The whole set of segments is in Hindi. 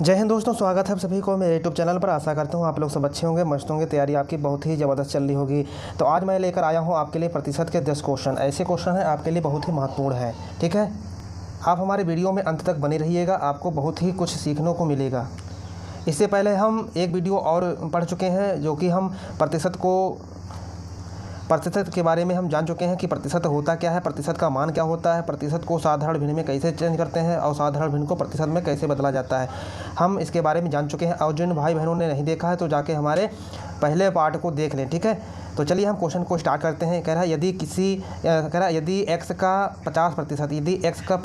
जय हिंद दोस्तों, स्वागत है आप सभी को मेरे यूट्यूब चैनल पर। आशा करता हूँ आप लोग सब अच्छे होंगे, मस्त होंगे। तैयारी आपकी बहुत ही ज़बरदस्त चल रही होगी। तो आज मैं लेकर आया हूँ आपके लिए प्रतिशत के 10 क्वेश्चन। ऐसे क्वेश्चन हैं आपके लिए बहुत ही महत्वपूर्ण है। ठीक है, आप हमारे वीडियो में अंत तक बने रहिएगा, आपको बहुत ही कुछ सीखने को मिलेगा। इससे पहले हम एक वीडियो और पढ़ चुके हैं जो कि हम प्रतिशत के बारे में हम जान चुके हैं कि प्रतिशत होता क्या है, प्रतिशत का मान क्या होता है, प्रतिशत को साधारण भिन्न में कैसे चेंज करते हैं और साधारण भिन्न को प्रतिशत में कैसे बदला जाता है। हम इसके बारे में जान चुके हैं और जिन भाई बहनों ने नहीं देखा है तो जाके हमारे पहले पार्ट को देख लें। ठीक है, तो चलिए हम क्वेश्चन को स्टार्ट करते हैं। कह रहा है यदि एक्स का 50%, यदि एक्स का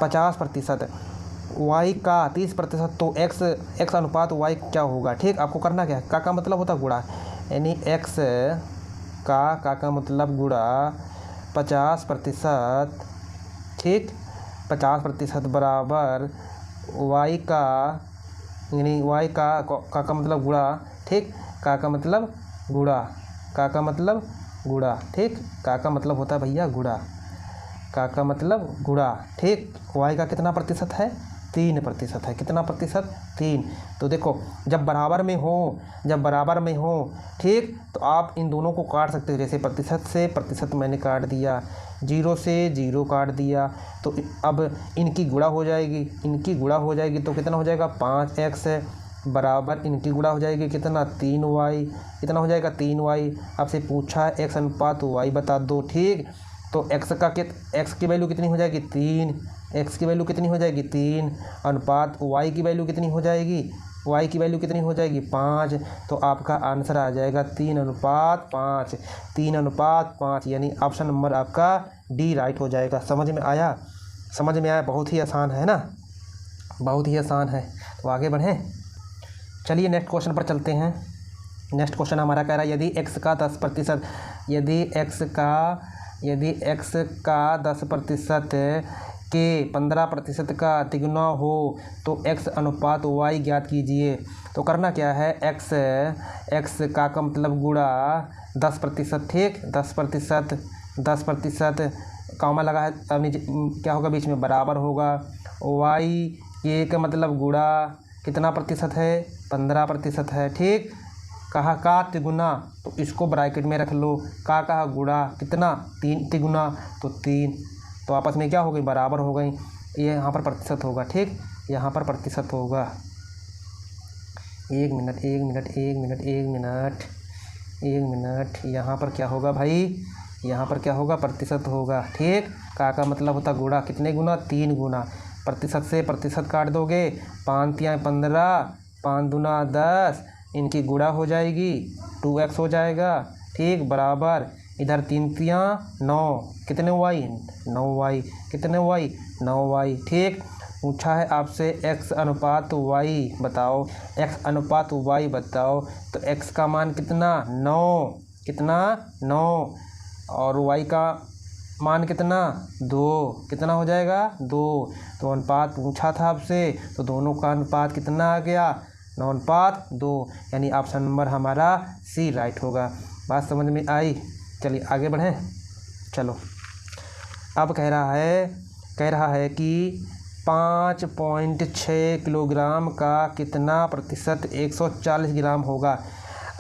50%, वाई का 30%, तो एक्स अनुपात वाई क्या होगा। ठीक, आपको करना क्या है, का मतलब होता है गुणा, यानी एक्स का मतलब गुणा 50%। ठीक, 50% बराबर वाई का, यानी वाई का मतलब गुणा। ठीक, का मतलब गुणा, का मतलब गुणा। ठीक, का मतलब होता है भैया गुणा, का मतलब गुणा। ठीक, वाई का कितना प्रतिशत है, 3% है। कितना प्रतिशत, 3। तो देखो जब बराबर में हो, ठीक, तो आप इन दोनों को काट सकते हो। जैसे प्रतिशत से प्रतिशत मैंने काट दिया, 0 से 0 काट दिया, तो अब इनकी गुणा हो जाएगी। तो कितना हो जाएगा, 5x बराबर इनकी गुणा हो जाएगी कितना, 3y। कितना हो जाएगा, 3y। आपसे पूछा है x अनुपात y बता दो। ठीक, तो x की वैल्यू कितनी हो जाएगी, 3। x की वैल्यू कितनी हो जाएगी, 3 अनुपात y की वैल्यू कितनी हो जाएगी, 5। तो आपका आंसर आ जाएगा 3:5। 3:5, यानी ऑप्शन नंबर आपका डी राइट हो जाएगा। समझ में आया? बहुत ही आसान है ना, बहुत ही आसान है। तो आगे बढ़ें, चलिए नेक्स्ट क्वेश्चन पर चलते हैं। नेक्स्ट क्वेश्चन हमारा कह रहा है यदि x का 10%, यदि x का 10% के 15% का तिगुना हो तो x अनुपात y ज्ञात कीजिए। तो करना क्या है, x का मतलब गुणा 10%। ठीक, 10% कॉमा लगा है, अब नीचे क्या होगा, बीच में बराबर होगा y ये का मतलब गुणा कितना प्रतिशत है, 15% है। ठीक, कहा का तिगुना, तो इसको ब्रैकेट में रख लो, का गुणा कितना, 3 तिगुना, तो 3। तो आपस में क्या हो गई, बराबर हो गई। ये यहाँ पर प्रतिशत होगा। ठीक, यहाँ पर प्रतिशत होगा। एक मिनट, यहाँ पर क्या होगा भाई, यहाँ पर क्या होगा, प्रतिशत होगा। ठीक, का मतलब होता गुणा, कितने गुना, 3 गुना। प्रतिशत से प्रतिशत काट दोगे, 5 तियाँ 15, 5 दूना 10, इनकी गुणा हो जाएगी, 2x हो जाएगा। ठीक, बराबर इधर 3 तियाँ 9, कितने y, 9y। कितने y, 9y। ठीक, पूछा है आपसे x अनुपात y बताओ, तो x का मान कितना, 9, कितना, 9, और y का मान कितना, 2, कितना हो जाएगा, 2। तो अनुपात पूछा था आपसे, तो दोनों का अनुपात कितना आ गया, 9:2, यानी ऑप्शन नंबर हमारा सी राइट होगा। बात समझ में आई? चलिए आगे बढ़ें। चलो, अब कह रहा है कि 5.6 किलोग्राम का कितना प्रतिशत 140 ग्राम होगा।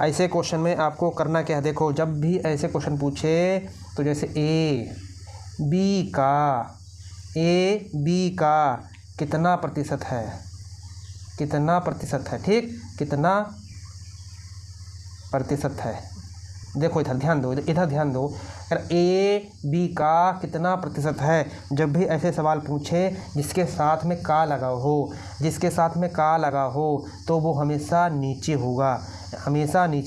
ऐसे क्वेश्चन में आपको करना क्या है, देखो जब भी ऐसे क्वेश्चन पूछे तो जैसे ए बी का कितना प्रतिशत है, ठीक, कितना प्रतिशत है। देखो इधर ध्यान दो, अगर ए बी का कितना प्रतिशत है, जब भी ऐसे सवाल पूछे जिसके साथ में का लगा हो तो वो हमेशा नीचे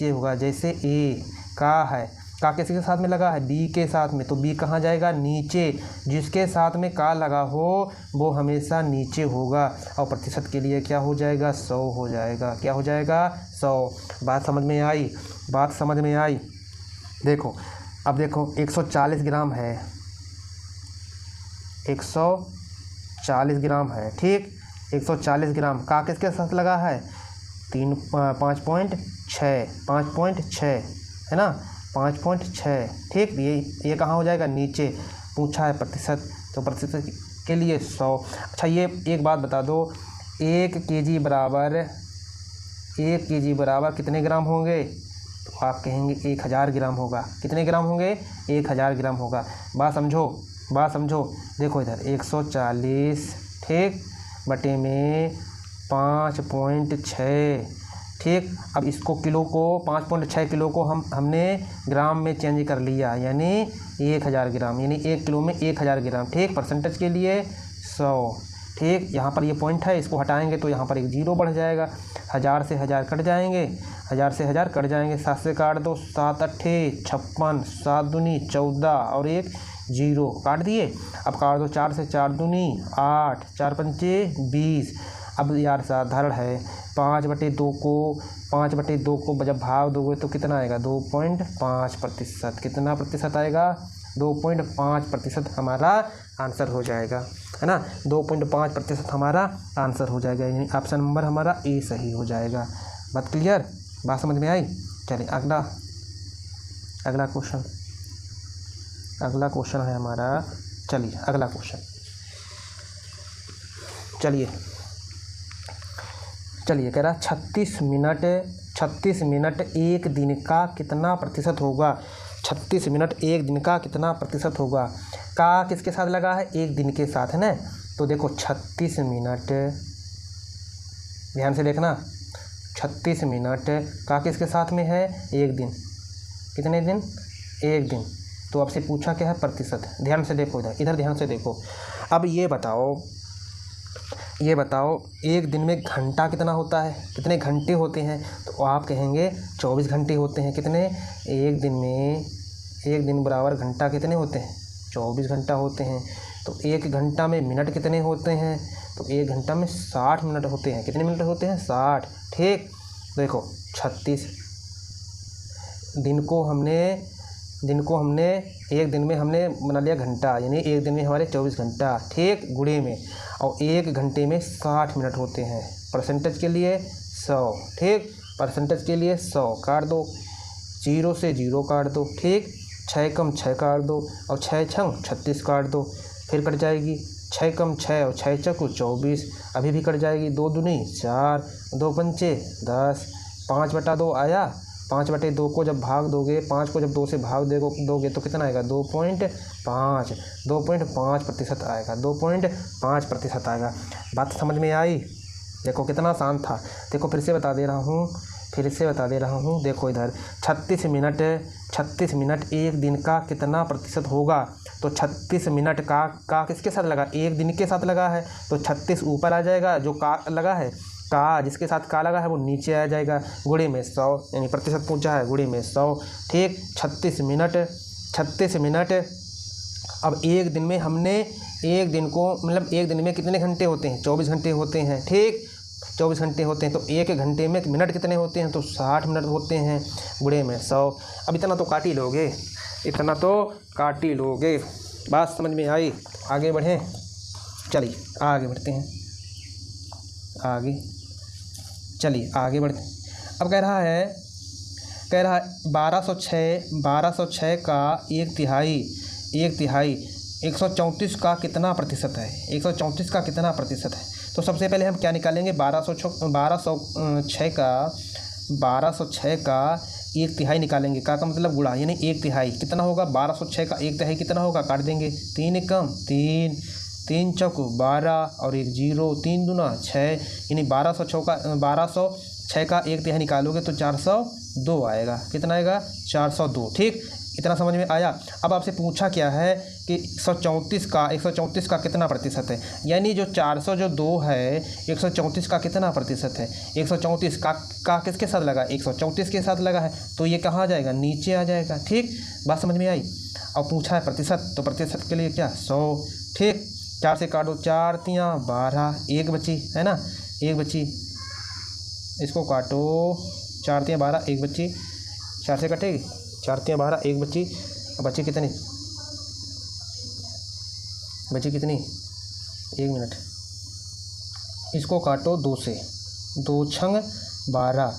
होगा। जैसे ए का है, का किसी के साथ में लगा है, बी के साथ में, तो बी कहाँ जाएगा, नीचे। जिसके साथ में का लगा हो वो हमेशा नीचे होगा। और प्रतिशत के लिए क्या हो जाएगा, 100 हो जाएगा। क्या हो जाएगा, 100। बात समझ में आई? देखो अब देखो 140 ग्राम है, 140 ग्राम है। ठीक, 140 ग्राम का किसके साथ लगा है, 5.6 है ना, 5.6। ठीक, ये कहाँ हो जाएगा, नीचे। पूछा है प्रतिशत, तो प्रतिशत के लिए 100। अच्छा ये एक बात बता दो, 1 केजी बराबर कितने ग्राम होंगे? तो आप कहेंगे 1000 ग्राम होगा। कितने ग्राम होंगे? 1000 ग्राम होगा। बात समझो। देखो इधर 140 ठीक बटे में 5.6 ठीक। अब इसको किलो को 5.6 किलो को हमने ग्राम में चेंज कर लिया, यानी 1000 ग्राम, यानी 1 किलो में 1000 ग्राम ठीक। परसेंटेज के लिए 100 ठीक। यहाँ पर ये पॉइंट है, इसको हटाएंगे तो यहाँ पर एक 0 बढ़ जाएगा। 1000 से 1000 कट जाएंगे, 7 से काट दो, 7 अट्ठे 56, 7 दूनी 14 और एक 0 काट दिए। अब काट दो 4 से 4 दूनी 8, 4 पंचे 20। अब यार साधारण है, 5/2 को जब भाग दोगे तो कितना आएगा? 2.5%। कितना प्रतिशत आएगा? 2.5% हमारा आंसर हो जाएगा, है ना। 2.5% हमारा आंसर हो जाएगा, यानी ऑप्शन नंबर हमारा ए सही हो जाएगा। बात क्लियर? बात समझ में आई? चलिए अगला क्वेश्चन है हमारा। चलिए अगला क्वेश्चन, चलिए कह रहा 36 मिनट एक दिन का कितना प्रतिशत होगा? 36 मिनट एक दिन का कितना प्रतिशत होगा? का किसके साथ लगा है? एक दिन के साथ, है ना। तो देखो 36 मिनट, ध्यान से देखना, 36 मिनट का किसके साथ में है? एक दिन। कितने दिन? एक दिन। तो आपसे पूछा क्या है? प्रतिशत। ध्यान से देखो, इधर ध्यान से देखो। अब ये बताओ एक दिन में घंटा कितना होता है? कितने घंटे होते हैं? तो आप कहेंगे 24 घंटे होते हैं। कितने? एक दिन बराबर घंटा कितने होते हैं? 24 घंटा होते हैं। तो एक घंटा में मिनट कितने होते हैं? तो एक घंटा में 60 मिनट होते हैं। कितने मिनट होते हैं? 60 ठीक। देखो 36 दिन को हमने एक दिन में हमने बना लिया घंटा, यानी एक दिन में हमारे 24 घंटा ठीक, गुणे में, और एक घंटे में 60 मिनट होते हैं। परसेंटेज के लिए 100 ठीक। परसेंटेज के लिए 100 काट दो, 0 से 0 काट दो ठीक। 6 कम 6 काट दो और 6 छंग 36 काट दो, फिर कट जाएगी। 6 कम 6 और 6 चक्कू 24, अभी भी कट जाएगी। 2 दूनी 4, 2 पंचे 10, 5/2 आया। 5/2 को जब भाग दोगे, 5 को जब 2 से भाग दोगे तो कितना आएगा? 2.5% आएगा। 2.5% आएगा। बात समझ में आई? देखो कितना आसान था। देखो फिर से बता दे रहा हूँ। देखो इधर 36 मिनट एक दिन का कितना प्रतिशत होगा? तो 36 मिनट का किसके साथ लगा? एक दिन के साथ लगा है, तो 36 ऊपर आ जाएगा। जो का लगा है, का जिसके साथ का लगा है वो नीचे आ जाएगा। गुणे में 100, यानी प्रतिशत पूछा है, गुणे में 100 ठीक। 36 मिनट। अब एक दिन में हमने एक दिन को मतलब एक दिन में कितने घंटे होते हैं? 24 घंटे होते हैं ठीक। 24 घंटे होते हैं, तो एक घंटे में मिनट कितने होते हैं? तो 60 मिनट होते हैं, गुणे में 100। अब इतना तो काट ही लोगे। बात समझ में आई? आगे बढ़ें? चलिए आगे बढ़ते हैं। आगे बढ़ते। अब कह रहा है 1206 का एक तिहाई 134 का कितना प्रतिशत है? 134 का कितना प्रतिशत है? तो सबसे पहले हम क्या निकालेंगे? 1206 का एक तिहाई निकालेंगे। का मतलब गुणा, यानी एक तिहाई कितना होगा? 1206 का एक तिहाई कितना होगा? काट देंगे। 3 कम 3, 3 चौक 12 और एक 0, 3 दूना 6, यानी 1206 का एक तिहाई निकालोगे तो 402 आएगा। कितना आएगा? 402 ठीक। इतना समझ में आया? अब आपसे पूछा क्या है कि 134 का कितना प्रतिशत है, यानी जो 402 है 134 का कितना प्रतिशत है? 134 का किसके साथ लगा? 134 के साथ लगा है, तो ये कहाँ आ जाएगा? नीचे आ जाएगा ठीक। बात समझ में आई? अब पूछा है प्रतिशत, तो प्रतिशत के लिए क्या? 100 ठीक। 4 से काटो, 4 तियाँ 12, एक बची, है ना, एक बची। इसको काटो, 4 तियाँ 12, एक बची। 4 से कटेगी, 4 तियाँ 12, एक बची। अब बची कितनी? 1 मिनट। इसको काटो 2 से, 2 छंग 12,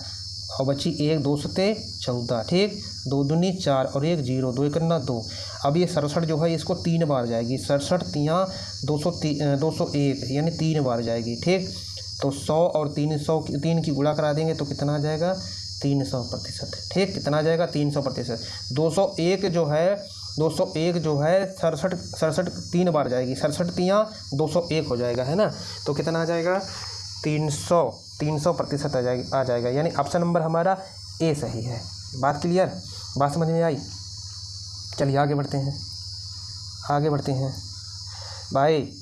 और बची 1, 2 सते 14, ठीक, 2 दूनी 4 और 1 0, 2 एकन्ना 2। अब ये 67 जो है इसको 3 बार जाएगी, 67 तियाँ 201 यानी 3 बार जाएगी, ठीक। तो 100 और 3 की गुणा करा देंगे तो कितना आ जाएगा 300%, ठीक, कितना आ जाएगा 300%। 201 जो है 67 3 बार जाएगी, 67 तियाँ 201 हो जाएगा, है ना। तो कितना आ जाएगा 300% आ जाएगा, यानी ऑप्शन नंबर हमारा ए सही है। बात क्लियर, बात समझ में आई। चलिए आगे बढ़ते हैं भाई।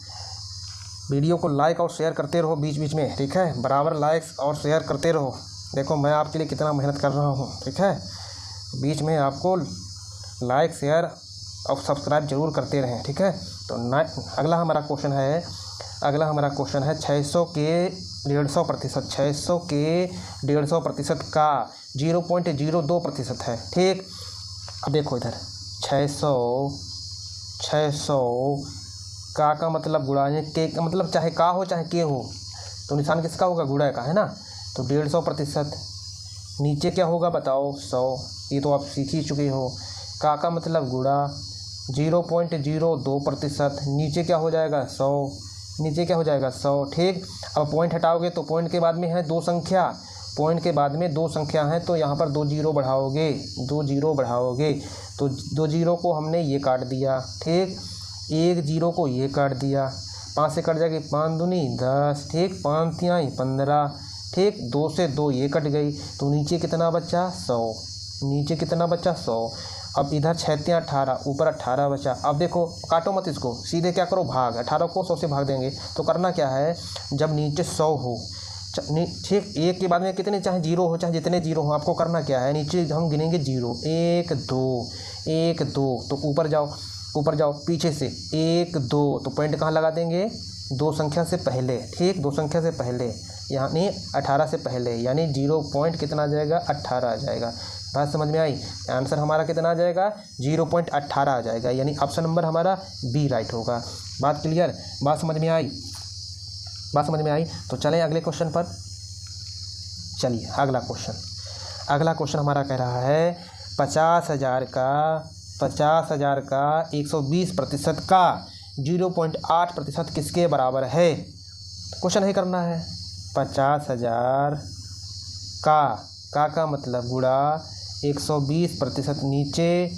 वीडियो को लाइक और शेयर करते रहो बीच बीच में, ठीक है, बराबर लाइक्स और शेयर करते रहो। देखो मैं आपके लिए कितना मेहनत कर रहा हूँ, ठीक है। बीच में आपको लाइक शेयर और सब्सक्राइब जरूर करते रहें, ठीक है। तो अगला हमारा क्वेश्चन है 600 के 150%, 600 के 150% का 0.02% है, ठीक। अब देखो इधर 600 का मतलब गुणा है, के का मतलब चाहे का हो चाहे के हो, तो निशान किसका होगा, गुणा का, है ना। तो 150%, नीचे क्या होगा बताओ 100, ये तो आप सीख ही चुके हो। का मतलब गुणा 0.02%, नीचे क्या हो जाएगा 100, नीचे क्या हो जाएगा 100, ठीक। अब पॉइंट हटाओगे तो पॉइंट के बाद में है 2 संख्या, पॉइंट के बाद में 2 संख्या हैं, तो यहाँ पर 2 जीरो बढ़ाओगे, 2 जीरो बढ़ाओगे तो 2 जीरो को हमने ये काट दिया, ठीक। 1 जीरो को ये काट दिया, 5 से कट जाएगी 5 दूनी 10, ठीक, 5 तियाँ 15, ठीक, 2 से 2 ये कट गई, तो नीचे कितना बचा 100, नीचे कितना बचा 100। अब इधर 6 तियाँ 18, ऊपर 18 बचा। अब देखो काटो मत इसको, सीधे क्या करो भाग, 18 को 100 से भाग देंगे। तो करना क्या है, जब नीचे 100 हो, ठीक, 1 के बाद में कितने चाहे जीरो हो चाहे जितने जीरो हो, आपको करना क्या है, नीचे हम गिनेंगे 0, 1 2, तो ऊपर जाओ पीछे से 1 2, तो पॉइंट कहाँ लगा देंगे, 2 संख्या से पहले, ठीक, 2 संख्या से पहले यानी 18 से पहले, यानी 0 पॉइंट कितना आ जाएगा 18 आ जाएगा। बात समझ में आई। आंसर हमारा कितना आ जाएगा 0.18 आ जाएगा, यानी ऑप्शन नंबर हमारा बी राइट होगा। बात क्लियर, बात समझ में आई, बात समझ में आई। तो चलें अगले क्वेश्चन पर। चलिए अगला क्वेश्चन हमारा कह रहा है 50,000 का 120% का 0.8% किसके बराबर है। क्वेश्चन ही करना है 50,000 का मतलब गुणा 120%, नीचे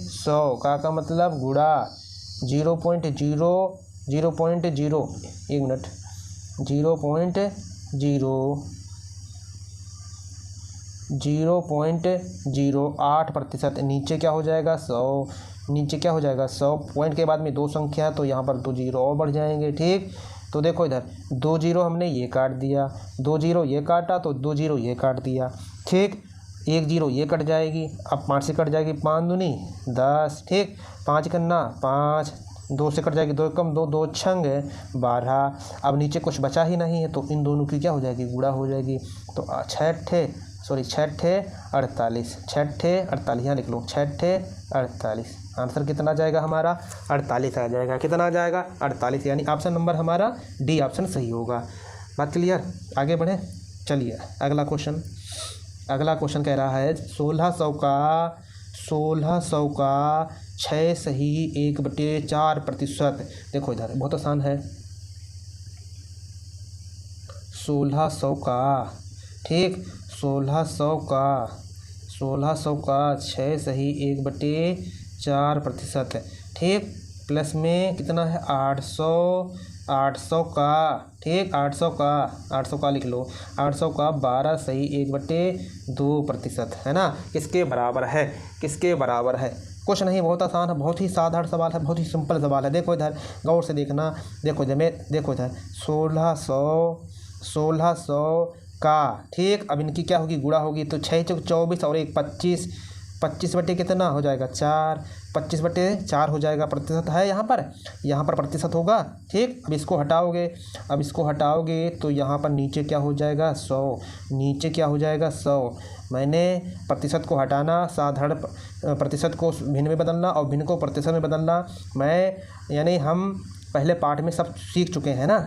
100 का मतलब गुणा 0.08%, नीचे क्या हो जाएगा 100, नीचे क्या हो जाएगा 100, पॉइंट के बाद में 2 संख्या, तो यहाँ पर 2 जीरो और बढ़ जाएंगे, ठीक। तो देखो इधर 2 जीरो हमने ये काट दिया, 2 जीरो ये काटा तो 2 जीरो ये काट दिया, ठीक। 1 जीरो ये कट जाएगी, अब 5 से कट जाएगी 5 दूनी 10, ठीक, 5 करना 5, 2 से कट जाएगी 2 कम 2, 2 छंग 12। अब नीचे कुछ बचा ही नहीं है, तो इन दोनों की क्या हो जाएगी गुणा हो जाएगी। तो 6 48, यहाँ लिख लो 6 48, आंसर कितना जाएगा हमारा 48 आ जाएगा। कितना आ जाएगा 48, यानी ऑप्शन नंबर हमारा डी ऑप्शन सही होगा। बात क्लियर, आगे बढ़े। चलिए अगला क्वेश्चन कह रहा है 1600 का 6 सही 1/4%। देखो इधर बहुत आसान है, 1600 का, ठीक, 1600 का 6 सही 1/4%, ठीक, प्लस में कितना है 800 का, ठीक, 800 का लिख लो, 800 का 12 सही 1/2%, है ना। किसके बराबर है, किसके बराबर है। कुछ नहीं, बहुत आसान है, बहुत ही साधारण सवाल है, बहुत ही सिंपल सवाल है। देखो इधर गौर से देखना, देखो इधर 1600 का, ठीक, अब इनकी क्या होगी गुणा होगी, तो 6 चौक 24 और 1 25, 25 बटे कितना हो जाएगा 4, 25/4 हो जाएगा। प्रतिशत है यहाँ पर प्रतिशत होगा, ठीक। अब इसको हटाओगे तो यहाँ पर नीचे क्या हो जाएगा 100, नीचे क्या हो जाएगा 100। मैंने प्रतिशत को हटाना, साधारण प्रतिशत को भिन्न में बदलना और भिन्न को प्रतिशत में बदलना, यानी हम पहले पाठ में सब सीख चुके हैं ना,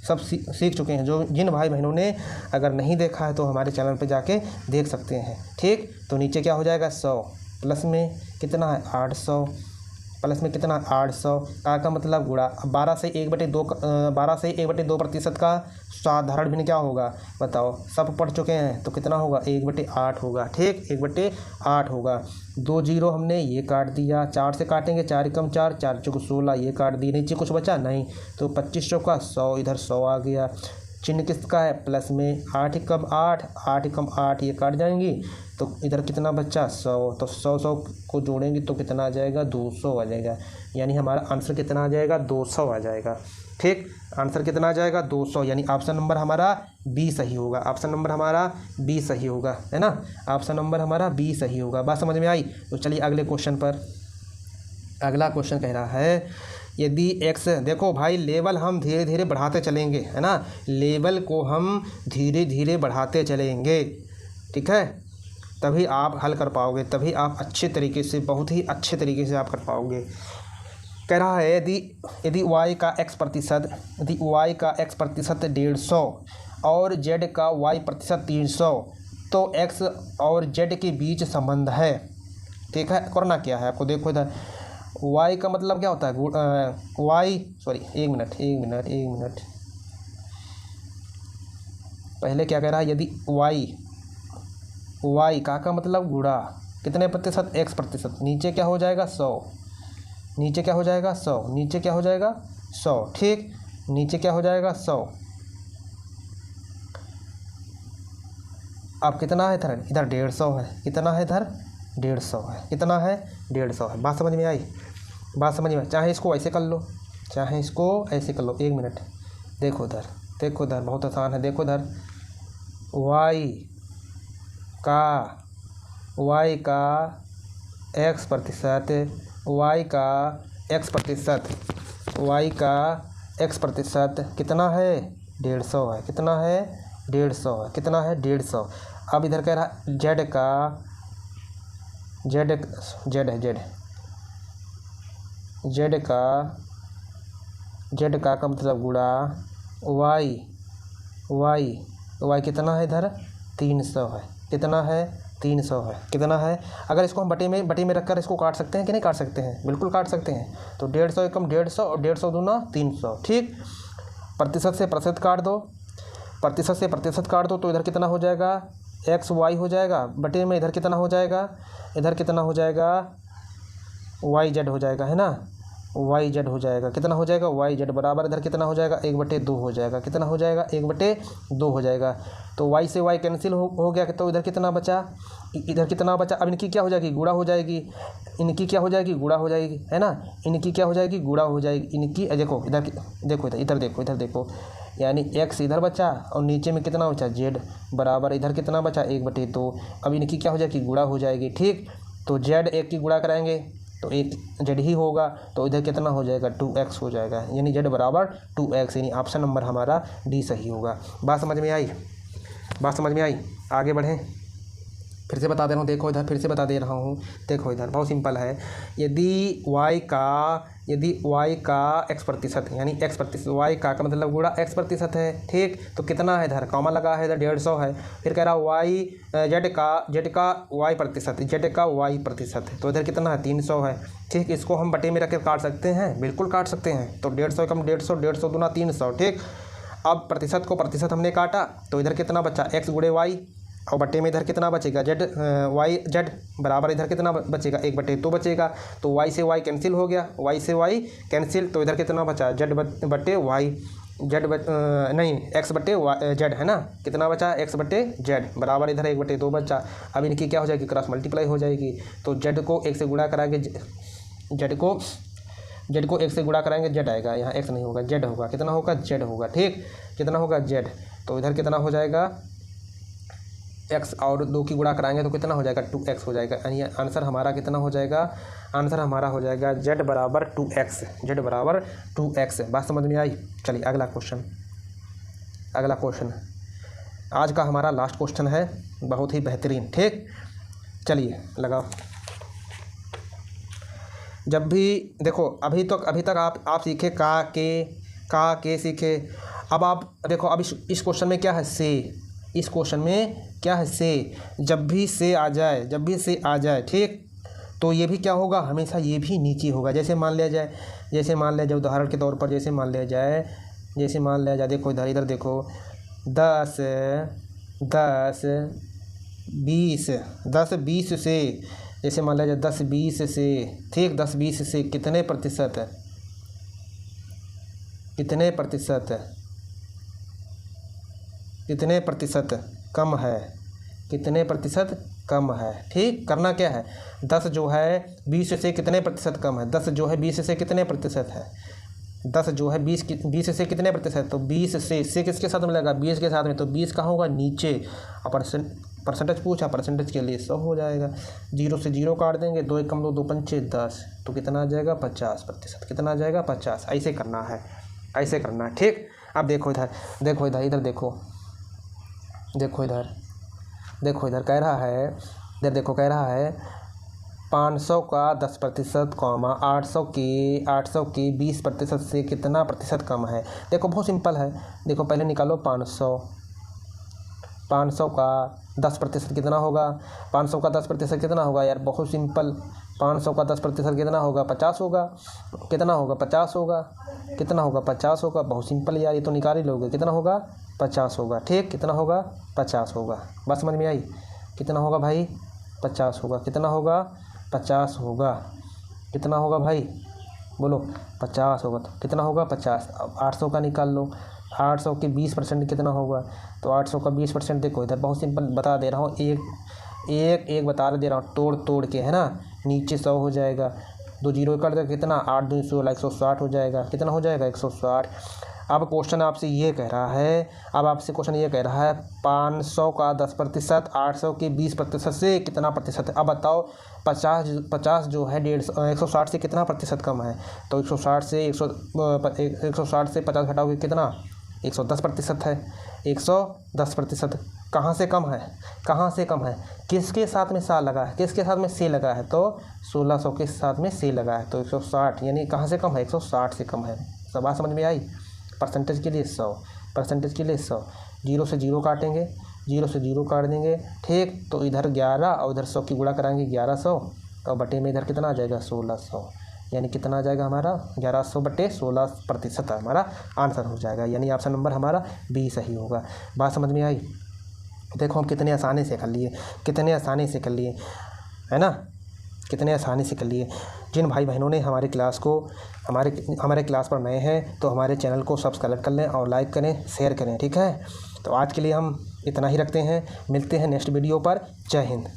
सब सीख चुके हैं। जो जिन भाई बहनों ने अगर नहीं देखा है तो हमारे चैनल पे जाके देख सकते हैं। ठीक, तो नीचे क्या हो जाएगा 100, प्लस में कितना है 800, प्लस में कितना 800 का मतलब गुणा। अब 12 से 1/2% का साधारण भिन्न क्या होगा बताओ, सब पढ़ चुके हैं तो कितना होगा 1/8 होगा। ठीक, 1/8 होगा। 2 जीरो हमने ये काट दिया, 4 से काटेंगे 4 एकम 4, 4 चौक 16, ये काट दिए, नीचे कुछ बचा नहीं तो 25 चौका 100, इधर 100 आ गया। चिन्ह किसका है प्लस में, 8 एकम 8, 8 एकम 8 ये काट जाएंगी तो इधर कितना बचा 100, तो 100 को जोड़ेंगे तो कितना आ जाएगा 200 आ जाएगा। यानी हमारा आंसर कितना आ जाएगा 200 आ जाएगा। ठीक, आंसर कितना आ जाएगा 200, यानी ऑप्शन नंबर हमारा बी सही होगा। ऑप्शन नंबर हमारा बी सही होगा, है ना, ऑप्शन नंबर हमारा बी सही होगा। बात समझ में आई? तो चलिए अगले क्वेश्चन पर। अगला क्वेश्चन कह रहा है यदि x, देखो भाई लेवल हम धीरे धीरे बढ़ाते चलेंगे, है ना, लेवल को हम धीरे धीरे बढ़ाते चलेंगे। ठीक है, तभी आप हल कर पाओगे, तभी आप अच्छे तरीके से, बहुत ही अच्छे तरीके से आप कर पाओगे। कह रहा है यदि y का x प्रतिशत, यदि y का x प्रतिशत 150 और z का y प्रतिशत 300 तो x और z के बीच संबंध है। ठीक है, करना क्या है आपको, देखो इधर y का मतलब क्या होता है एक मिनट पहले क्या कह रहा है, यदि y का मतलब गुणा कितने प्रतिशत, x प्रतिशत, नीचे क्या हो जाएगा 100, नीचे क्या हो जाएगा 100, नीचे क्या हो जाएगा 100। ठीक, नीचे क्या हो जाएगा 100। अब कितना है इधर 150 है, कितना है इधर 150 है, कितना है 150 है। बात समझ में आई? बात समझ में, चाहे इसको ऐसे कर लो, चाहे इसको ऐसे कर लो। एक मिनट, देखो इधर, देखो इधर, बहुत आसान है। देखो इधर y का x प्रतिशत, y का x प्रतिशत कितना है 150 है, कितना है 150 है, कितना है 150। अब इधर कह रहा z का मतलब गुणा y कितना है इधर 300 है, कितना है 300 है, कितना है। अगर इसको हम बटे में रखकर इसको काट सकते हैं कि नहीं काट सकते हैं, बिल्कुल काट सकते हैं। तो 150 एकम 150 और 150 दूना 300। ठीक, प्रतिशत से प्रतिशत काट दो, प्रतिशत से प्रतिशत काट दो तो इधर कितना हो जाएगा x y हो जाएगा, बटे में इधर कितना हो जाएगा, इधर कितना हो जाएगा y z हो जाएगा, है ना, y z हो जाएगा, कितना हो जाएगा y z बराबर इधर कितना हो जाएगा 1/2 हो जाएगा, कितना हो जाएगा 1/2 हो जाएगा। तो y से y कैंसिल हो गया, तो इधर कितना बचा, इधर कितना बचा। अब इनकी क्या हो जाएगी गुणा हो जाएगी, इनकी क्या हो जाएगी गुणा हो जाएगी, है ना, इनकी क्या हो जाएगी गुणा हो जाएगी इनकी। देखो इधर देखो, इधर देखो, यानी x इधर बचा और नीचे में कितना बचा z बराबर इधर कितना बचा 1/2। अब इनकी क्या हो जाएगी गुणा हो जाएगी। ठीक, तो z एक की गुणा कराएंगे तो एक z ही होगा, तो इधर कितना हो जाएगा 2x हो जाएगा, यानी z बराबर 2x, यानी ऑप्शन नंबर हमारा डी सही होगा। बात समझ में आई? बात समझ में आई? आगे बढ़ें, फिर से बता दे रहा हूँ, देखो इधर फिर से बता दे रहा हूँ। देखो इधर बहुत सिंपल है, यदि y का x प्रतिशत, यानी x प्रतिशत, y का मतलब गुणा x प्रतिशत है। ठीक, तो कितना है इधर कॉमा लगा है, इधर 150 है। फिर कह रहा z का y प्रतिशत, z का y प्रतिशत है, तो इधर कितना है 300 है। ठीक, इसको हम बटे में रख के काट सकते हैं, बिल्कुल काट सकते हैं। तो 150 कम 150, 150 दूना 300। ठीक, अब प्रतिशत को प्रतिशत हमने काटा तो इधर कितना बचा x गुणे y, और बटे में इधर कितना बचेगा z बराबर इधर कितना बचेगा 1/2 बचेगा। तो y से y कैंसिल हो गया, y से y कैंसिल, तो इधर कितना बचा z बटे y, x/z, है ना, कितना बचा x/z बराबर इधर 1/2 बचा। अब इनकी क्या हो जाएगी क्रॉस मल्टीप्लाई हो जाएगी, तो z को 1 से गुणा कराएंगे, z को 1 से गुणा कराएंगे z आएगा, यहाँ x नहीं होगा z होगा, कितना होगा z होगा। ठीक, कितना होगा z, तो इधर कितना हो जाएगा x और 2 की गुणा कराएंगे तो कितना हो जाएगा 2x हो जाएगा, यानी आंसर हमारा कितना हो जाएगा, आंसर हमारा हो जाएगा z बराबर 2x, z बराबर 2x। बात समझ में आई? चलिए अगला क्वेश्चन आज का हमारा लास्ट क्वेश्चन है, बहुत ही बेहतरीन। ठीक, चलिए लगाओ। जब भी देखो अभी तक आप सीखे का के सीखे, अब आप देखो, अब इस क्वेश्चन में क्या है, से, इस क्वेश्चन में क्या है, से। जब भी से आ जाए, जब भी से आ जाए, ठीक, तो ये भी क्या होगा, हमेशा ये भी नीचे होगा। जैसे मान लिया जाए, जैसे मान लिया जाए उदाहरण के तौर पर, जैसे मान लिया जाए, जैसे मान लिया जाए, देखो इधर देखो, 10 10 20 10 20 से, जैसे मान लिया जाए 10 20 से, ठीक, 10 20 से कितने प्रतिशत है, कितने प्रतिशत, कितने प्रतिशत कम है, कितने प्रतिशत कम है। ठीक, करना क्या है, 10 जो है 20 से कितने प्रतिशत कम है, 10 जो है 20 से कितने प्रतिशत है, 10 जो है 20 से कितने प्रतिशत, तो 20 से किसके साथ मिलेगा, 20 के साथ में, तो 20 कहाँ होगा, नीचे। और परसेंटेज पूछा, परसेंटेज के लिए 100 हो जाएगा। 0 से 0 काट देंगे, 2 1 कम 2 2 पंचे 10, तो कितना आ जाएगा, 50%। कितना आ जाएगा, 50। ऐसे करना है, ऐसे करना है। ठीक, अब देखो इधर, देखो इधर, इधर देखो, देखो इधर, देखो इधर कह रहा है, इधर देखो कह रहा है 500 का 10% कॉमा 800 के 20% से कितना प्रतिशत कम है। देखो बहुत सिंपल है, देखो पहले निकालो 500 का 10% कितना होगा, 500 का 10% कितना होगा यार, बहुत सिंपल। 500 का 10% कितना होगा, 50 होगा। कितना होगा, 50 होगा। कितना होगा, 50 होगा। बहुत सिंपल यार, ये तो निकाल ही लोगे। कितना होगा, 50 होगा। ठीक, कितना होगा, 50 होगा। बात समझ में आई, कितना होगा भाई, 50 होगा। कितना होगा, 50 होगा। कितना होगा भाई, बोलो, 50 होगा। तो कितना होगा, 50। अब 800 का निकाल लो, 800 के 20% कितना होगा, तो 800 का 20% देखो इधर बहुत सिंपल बता दे रहा हूँ, एक बता दे रहा हूँ, तोड़ के, है ना। नीचे 100 हो जाएगा, 2 0 कर दे, कितना, 8 2 16, 160 हो जाएगा। कितना हो जाएगा, 160। अब क्वेश्चन आपसे ये कह रहा है, अब आपसे क्वेश्चन ये कह रहा है 500 का 10%, 800 के 20% से कितना प्रतिशत है। अब बताओ 50 जो है 160 से कितना प्रतिशत कम है, तो 160 से 50 घटाओगे कितना, 110% है। 110% कहाँ से कम है, कहाँ से कम है, किसके साथ में सा लगा है, किसके साथ में से लगा है, तो 1600 के साथ में से लगा है, तो 160, यानी कहाँ से कम है, 160 से कम है। सब बात समझ में आई। परसेंटेज के लिए 100, परसेंटेज के लिए 100, 0 से 0 काटेंगे, 0 से 0 काट देंगे। ठीक, तो इधर 11 और उधर 100 की गुणा कराएंगे, 1100 और बटे में इधर कितना आ जाएगा, 1600। यानी कितना आ जाएगा हमारा, 1100 बटे 16% हमारा आंसर हो जाएगा। यानी ऑप्शन नंबर हमारा बी सही होगा। बात समझ में आई। देखो हम कितने आसानी से कर लिए, कितने आसानी से कर लिए, है ना, कितने आसानी से कर लिए। जिन भाई बहनों ने हमारी क्लास को हमारे क्लास पर नए हैं तो हमारे चैनल को सब्सक्राइब कर लें और लाइक करें, शेयर करें। ठीक है, तो आज के लिए हम इतना ही रखते हैं, मिलते हैं नेक्स्ट वीडियो पर। जय हिंद।